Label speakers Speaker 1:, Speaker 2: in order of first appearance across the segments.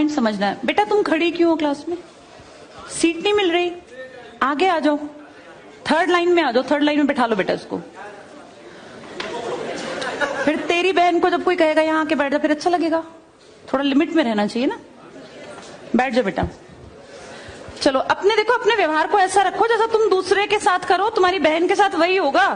Speaker 1: Point समझना है। बेटा तुम खड़ी क्यों हो क्लास में? सीट नहीं मिल रही, आगे आ जाओ, थर्ड लाइन में आ जाओ, थर्ड लाइन में बैठा लो बेटा इसको। फिर तेरी बहन को जब कोई कहेगा यहाँ आके बैठ जा, फिर अच्छा लगेगा? थोड़ा लिमिट में रहना चाहिए ना। बैठ जाओ बेटा। चलो अपने देखो, अपने व्यवहार को ऐसा रखो जैसा तुम दूसरे के साथ करो, तुम्हारी बहन के साथ वही होगा।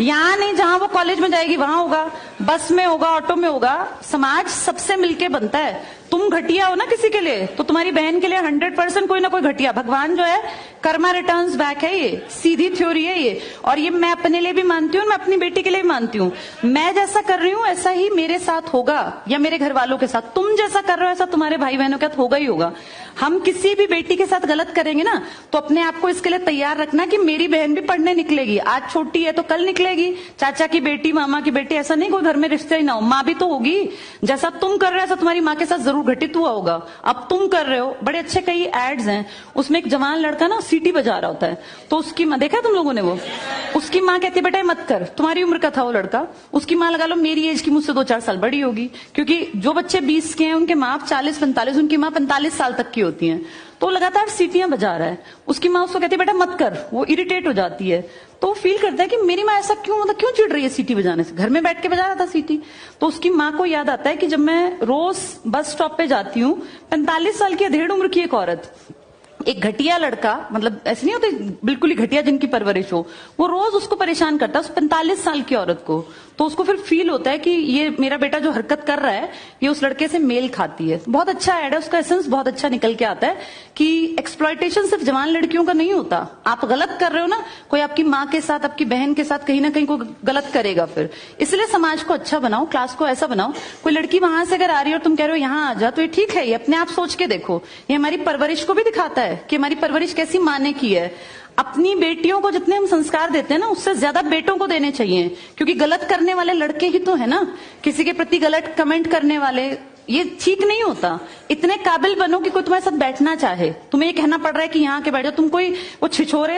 Speaker 1: यहाँ नहीं, जहां वो कॉलेज में जाएगी वहां होगा, बस में होगा, ऑटो में होगा। समाज सबसे मिलके बनता है। तुम घटिया हो ना किसी के लिए, तो तुम्हारी बहन के लिए 100% कोई ना कोई घटिया। भगवान जो है कर्मा रिटर्न्स बैक है, ये सीधी थ्योरी है ये। और ये मैं अपने लिए भी मानती हूँ, मैं अपनी बेटी के लिए भी मानती हूँ। मैं जैसा कर रही हूँ ऐसा ही मेरे साथ होगा, या मेरे घर वालों के साथ। तुम जैसा कर रहे हो ऐसा तुम्हारे भाई बहनों के साथ होगा ही होगा। हम किसी भी बेटी के साथ गलत करेंगे ना, तो अपने आप को इसके लिए तैयार रखना कि मेरी बहन भी पढ़ने निकलेगी। आज छोटी है तो कल निकलेगी। चाचा की बेटी, मामा की बेटी, ऐसा नहीं कोई घर में रिश्ते ही ना हो, माँ भी तो होगी। जैसा तुम कर रहे हो ऐसा तुम्हारी माँ के साथ जरूर घटित हुआ होगा। अब तुम कर रहे हो। बड़े अच्छे कई एड्स हैं, उसमें एक जवान लड़का ना सीटी बजा रहा होता है, तो उसकी माँ, देखा तुम लोगों ने वो, उसकी माँ कहती है बेटा मत कर। तुम्हारी उम्र का था वो लड़का, उसकी माँ लगा लो मेरी एज की मुझसे 2-4 साल बड़ी होगी, क्योंकि जो बच्चे 20 के हैं उनके माँ 40-45, उनकी माँ 45 साल तक की होती है। तो लगातार सीटियां बजा रहा है, उसकी माँ उसको कहती है बेटा मत कर। वो इरिटेट हो जाती है, तो फील करता है कि मेरी माँ ऐसा क्यों, मतलब क्यों चिढ़ रही है सीटी बजाने से, घर में बैठ के बजा रहा था सीटी। तो उसकी माँ को याद आता है कि जब मैं रोज बस स्टॉप पे जाती हूँ, 45 साल की अधेड़ उम्र की एक औरत, एक घटिया लड़का, मतलब ऐसे नहीं होते बिल्कुल ही घटिया जिनकी परवरिश हो, वो रोज उसको परेशान करता है, उस 45 साल की औरत को। तो उसको फिर फील होता है कि ये मेरा बेटा जो हरकत कर रहा है ये उस लड़के से मेल खाती है। बहुत अच्छा ऐड है, उसका एसेंस बहुत अच्छा निकल के आता है कि एक्सप्लॉयटेशन सिर्फ जवान लड़कियों का नहीं होता। आप गलत कर रहे हो ना, कोई आपकी माँ के साथ, आपकी बहन के साथ कहीं ना कहीं कोई गलत करेगा फिर। इसलिए समाज को अच्छा बनाओ, क्लास को ऐसा बनाओ, कोई लड़की वहां से अगर आ रही है और तुम कह रहे हो यहाँ आ जा, तो ये ठीक है, ये अपने आप सोच के देखो। ये हमारी परवरिश को भी दिखाता है कि हमारी परवरिश कैसी माँ ने की है। अपनी बेटियों को जितने हम संस्कार देते हैं ना, उससे ज्यादा बेटों को देने चाहिए, क्योंकि गलत करने वाले लड़के ही तो है ना, किसी के प्रति गलत कमेंट करने वाले। ये ठीक नहीं होता। इतने काबिल बनो कि कोई तुम्हारे साथ बैठना चाहे। तुम्हें ये कहना पड़ रहा है कि यहाँ के बैठ जाओ, तुम कोई वो छिछोरे